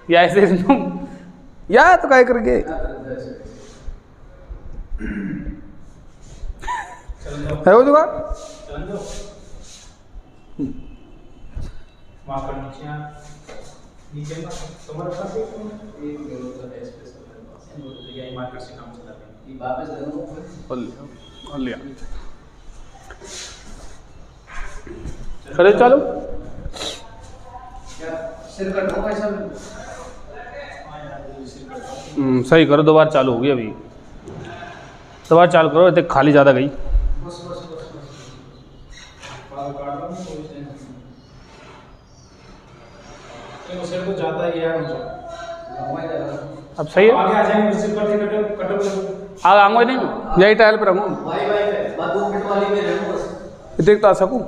या ऐसे या तो काय करके है वो जुगाड़। खड़े चलो सही करो, दोबारा चालू होगी अभी, दोबारा चालू करो, इतने खाली ज़्यादा गई। अब सही है, आगे आंगो नहीं, यही टाइल पर आंगो देख तो आ सकूँ।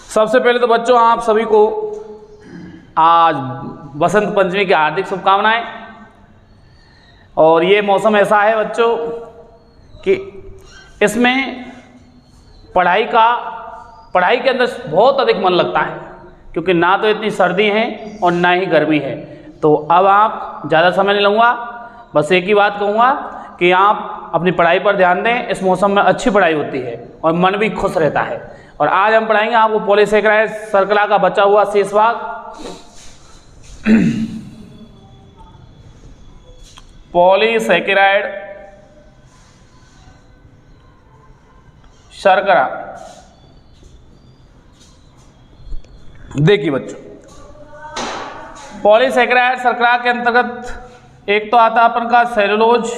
सबसे पहले तो बच्चों आप सभी को आज बसंत पंचमी की हार्दिक शुभकामनाएं। और ये मौसम ऐसा है बच्चों कि इसमें पढ़ाई के अंदर बहुत अधिक मन लगता है, क्योंकि ना तो इतनी सर्दी है और ना ही गर्मी है। तो अब आप ज़्यादा समय नहीं लूँगा, बस एक ही बात कहूँगा कि आप अपनी पढ़ाई पर ध्यान दें। इस मौसम में अच्छी पढ़ाई होती है और मन भी खुश रहता है। और आज हम पढ़ाएंगे आपको पॉलीसेकेराइड शर्करा का बचा हुआ शेष भाग। पॉलीसेकेराइड शर्करा, देखिए बच्चों, पॉलीसेकेराइड शर्करा के अंतर्गत एक तो आता है अपन का सेलुलोज,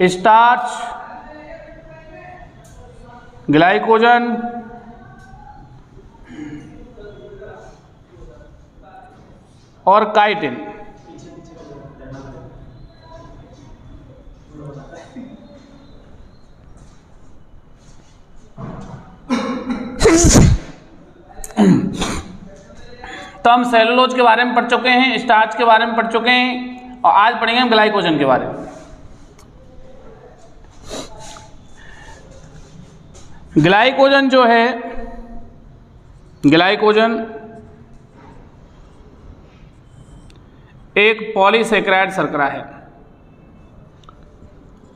स्टार्च, ग्लाइकोजन और काइटिन। तो हम सेलुलोज के बारे में पढ़ चुके हैं, स्टार्च के बारे में पढ़ चुके हैं और आज पढ़ेंगे हम ग्लाइकोजन के बारे में। ग्लाइकोजन जो है, ग्लाइकोजन एक पॉलीसेकेराइड शर्करा है।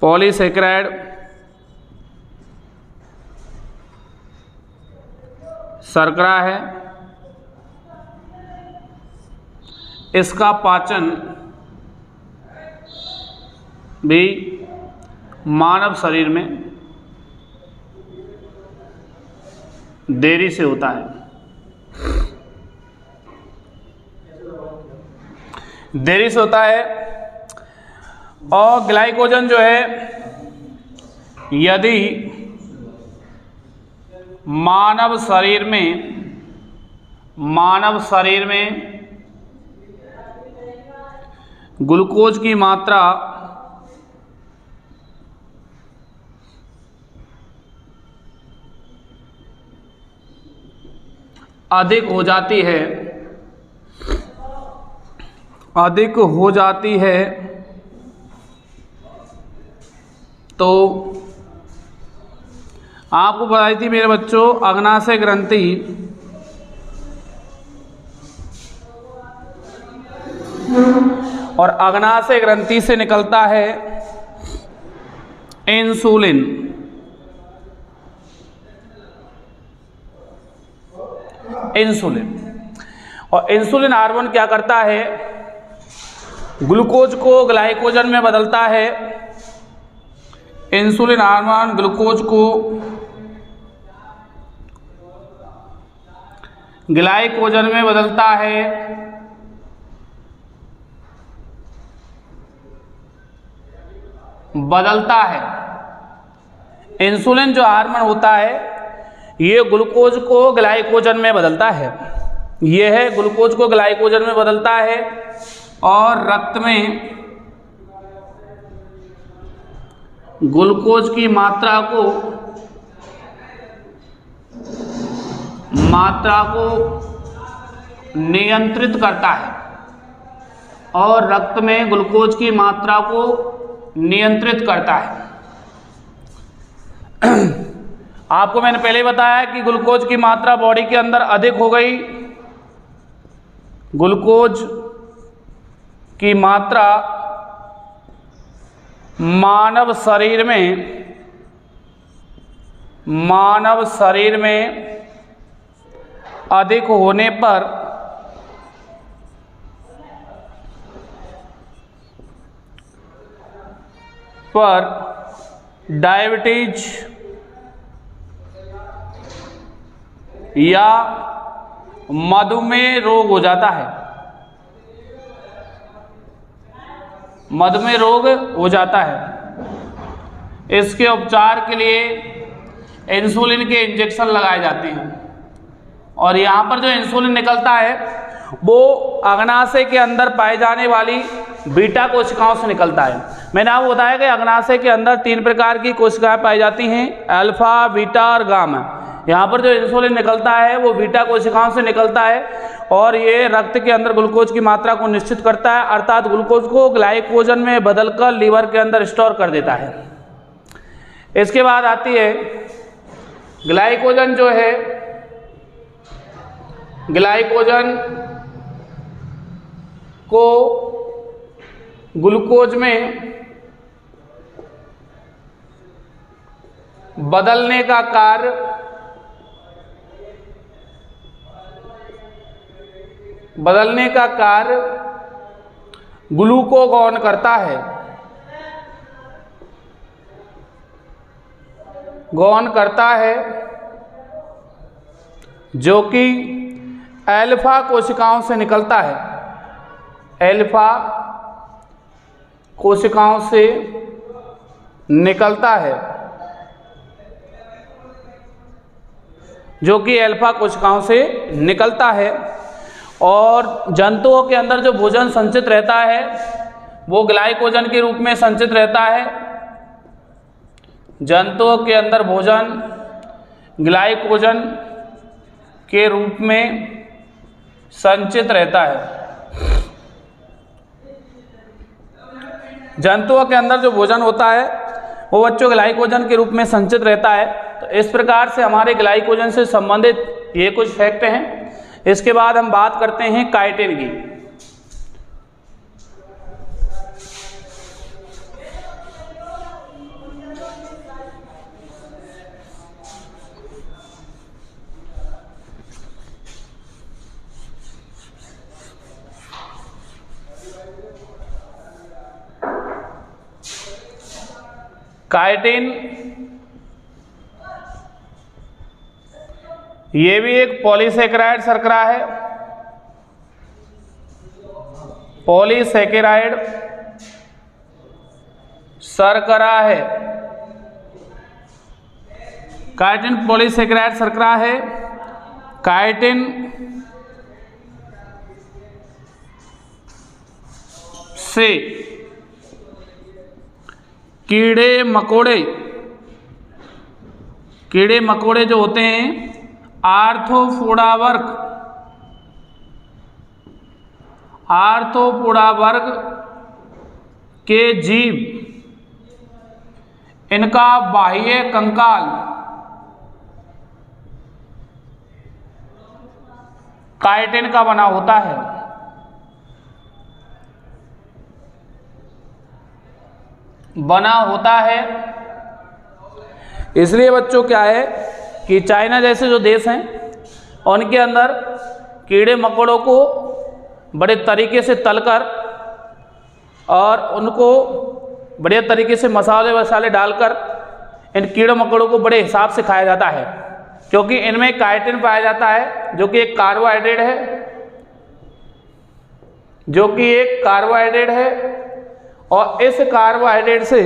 पॉलीसेकेराइड शर्करा है। इसका पाचन भी मानव शरीर में देरी से होता है, देरी से होता है। और ग्लाइकोजन जो है, यदि मानव शरीर में ग्लूकोज की मात्रा अधिक हो जाती है, तो आपको बताई थी मेरे बच्चों, अग्नाशय ग्रंथि और अग्नाशय ग्रंथि से निकलता है इंसुलिन। और इंसुलिन हार्मोन क्या करता है, ग्लूकोज को ग्लाइकोजन में बदलता है। इंसुलिन हार्मोन ग्लूकोज को ग्लाइकोजन में बदलता है। इंसुलिन जो हार्मोन होता है, ये ग्लूकोज को ग्लाइकोजन में बदलता है। ये है ग्लूकोज को ग्लाइकोजन में बदलता है और रक्त में ग्लूकोज की मात्रा को नियंत्रित करता है और रक्त में ग्लूकोज की मात्रा को नियंत्रित करता है। आपको मैंने पहले ही बताया कि ग्लूकोज की मात्रा बॉडी के अंदर अधिक हो गई, ग्लूकोज की मात्रा मानव शरीर में अधिक होने पर डायबिटीज या मधुमेह रोग हो जाता है, मधुमेह रोग हो जाता है। इसके उपचार के लिए इंसुलिन के इंजेक्शन लगाए जाते हैं और यहाँ पर जो इंसुलिन निकलता है वो अग्नाशय के अंदर पाए जाने वाली बीटा कोशिकाओं से निकलता है। मैंने आपको बताया कि अग्नाशय के अंदर 3 प्रकार की कोशिकाएं पाई जाती हैं, अल्फा, बीटा और गामा। यहाँ पर जो इंसुलिन निकलता है वो बीटा कोशिकाओं से निकलता है और ये रक्त के अंदर ग्लूकोज की मात्रा को निश्चित करता है, अर्थात ग्लूकोज को ग्लाइकोजन में बदलकर लीवर के अंदर स्टोर कर देता है। इसके बाद आती है ग्लाइकोजन, जो है ग्लाइकोजन को ग्लूकोज में बदलने का कार्य ग्लूकोगॉन करता है, जो कि अल्फा कोशिकाओं से निकलता है, अल्फा कोशिकाओं से निकलता है, जो कि अल्फा कोशिकाओं से निकलता है। और जंतुओं के अंदर जो भोजन संचित रहता है वो ग्लाइकोजन के रूप में संचित रहता है। जंतुओं के अंदर भोजन ग्लाइकोजन के रूप में संचित रहता है। जंतुओं के अंदर जो भोजन होता है वो बच्चों ग्लाइकोजन के रूप में संचित रहता है। तो इस प्रकार से हमारे ग्लाइकोजन से संबंधित ये कुछ फैक्ट हैं। इसके बाद हम बात करते हैं काइटिन की। काइटिन ये भी एक पॉलीसेकेराइड शर्करा है। पॉलीसेकेराइड शर्करा है। काइटिन पॉलीसेकेराइड शर्करा है। काइटिन से कीड़े मकोड़े जो होते हैं आर्थ्रोपोडा वर्ग के जीव, इनका बाह्य कंकाल काइटिन का बना होता है। इसलिए बच्चों क्या है कि चाइना जैसे जो देश हैं उनके अंदर कीड़े मकोड़ों को बड़े तरीके से तलकर और उनको बढ़िया तरीके से मसाले वसाले डालकर इन कीड़ों मकोड़ों को बड़े हिसाब से खाया जाता है, क्योंकि इनमें काइटिन पाया जाता है जो कि एक कार्बोहाइड्रेट है, और इस कार्बोहाइड्रेट से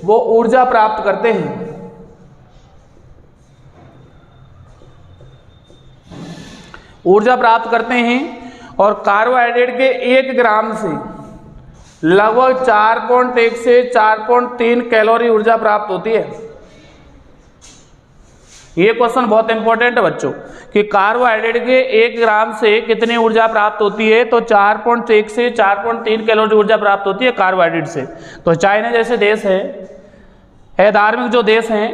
वो ऊर्जा प्राप्त करते हैं। और कार्बोहाइड्रेट के 1 ग्राम से लगभग 4.1 से 4.3 कैलोरी ऊर्जा प्राप्त होती है। ये क्वेश्चन बहुत इंपॉर्टेंट है बच्चों कि कार्बोहाइड्रेट के 1 ग्राम से कितनी ऊर्जा प्राप्त होती है, तो 4.1 से 4.3 कैलोरी ऊर्जा प्राप्त होती है कार्बोहाइड्रेट से। तो चाइना जैसे देश है धार्मिक जो देश हैं,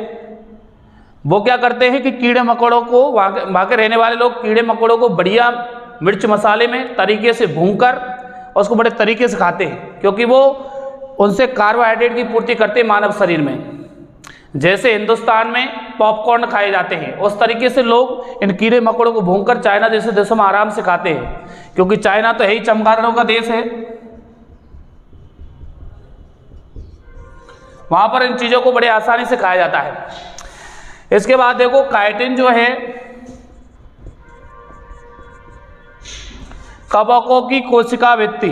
वो क्या करते हैं कि कीड़े मकोड़ों को, वहाँ के रहने वाले लोग कीड़े मकोड़ों को बढ़िया मिर्च मसाले में तरीके से भूनकर उसको बड़े तरीके से खाते हैं, क्योंकि वो उनसे कार्बोहाइड्रेट की पूर्ति करते हैं मानव शरीर में। जैसे हिंदुस्तान में पॉपकॉर्न खाए जाते हैं, उस तरीके से लोग इन कीड़े मकोड़ों को भूनकर चाइना जैसे देशों में आराम से खाते हैं, क्योंकि चाइना तो है ही चमगादड़ों का देश है। वहां पर इन चीजों को बड़े आसानी से खाया जाता है। इसके बाद देखो काइटिन जो है कवकों की कोशिका भित्ति,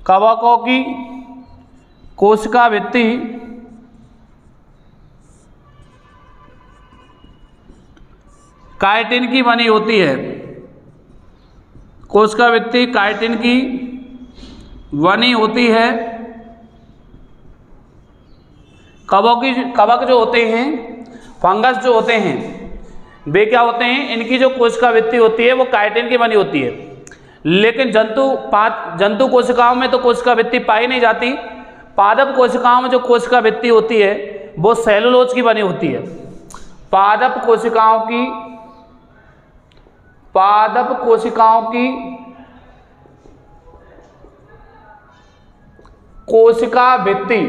कवकों की कोशिका भित्ति काइटिन की बनी होती है। कोशिका भित्ति काइटिन की बनी होती है। कवक जो होते हैं, फंगस जो होते हैं, वे क्या होते हैं, इनकी जो कोशिका भित्ति होती है वो काइटिन की बनी होती है। लेकिन जंतु कोशिकाओं में तो कोशिका भित्ति पाई नहीं जाती। पादप कोशिकाओं में जो कोशिका भित्ति होती है वो सेलुलोज की बनी होती है। पादप कोशिकाओं की कोशिका भित्ति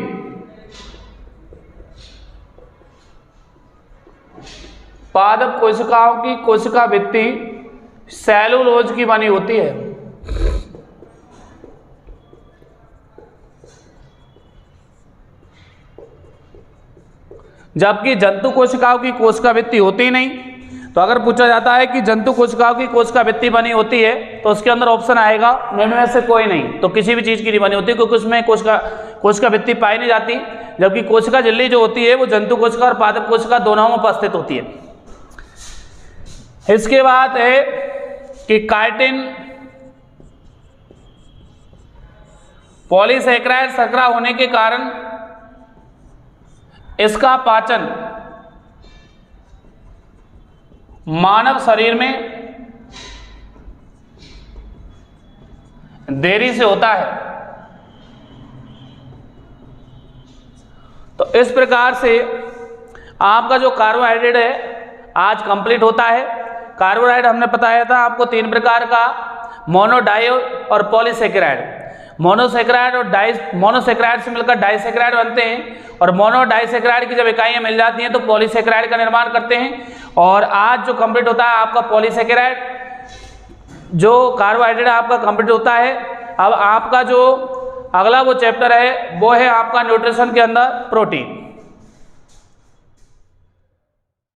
पादप कोशिकाओं की कोशिका भित्ति सेलुलोज की बनी होती है। जबकि जंतु कोशिकाओं की कोशिका भित्ति होती नहीं। तो अगर पूछा जाता है कि जंतु कोशिकाओं की कोशिका भित्ति बनी होती है, तो उसके अंदर ऑप्शन आएगा निम्न में से कोई नहीं। तो किसी भी चीज की नहीं बनी होती, क्योंकि उसमें कोशिका भित्ति पाई नहीं जाती। जबकि कोशिका झिल्ली जो होती है वो जंतु कोशिका और पादप कोशिका दोनों में उपस्थित होती है। इसके बाद है कि काइटिन पॉलीसैकेराइड शर्करा होने के कारण इसका पाचन मानव शरीर में देरी से होता है। तो इस प्रकार से आपका जो कार्बोहाइड्रेट है आज कंप्लीट होता है। कार्बोहाइड्रेट हमने बताया था आपको 3 प्रकार का, मोनो, डाई और पॉलीसैकेराइड। मोनोसैकेराइड और मोनोसैकेराइड से मिलकर डाइसैकेराइड बनते हैं, और मोनो डाइसैकेराइड की जब इकाइयां मिल जाती हैं तो पॉलीसैकेराइड का निर्माण करते हैं। और आज जो कंप्लीट होता है आपका पॉलीसैकेराइड, जो कार्बोहाइड्रेट आपका कंप्लीट होता है। अब आपका जो अगला वो चैप्टर है वो है आपका न्यूट्रिशन के अंदर प्रोटीन।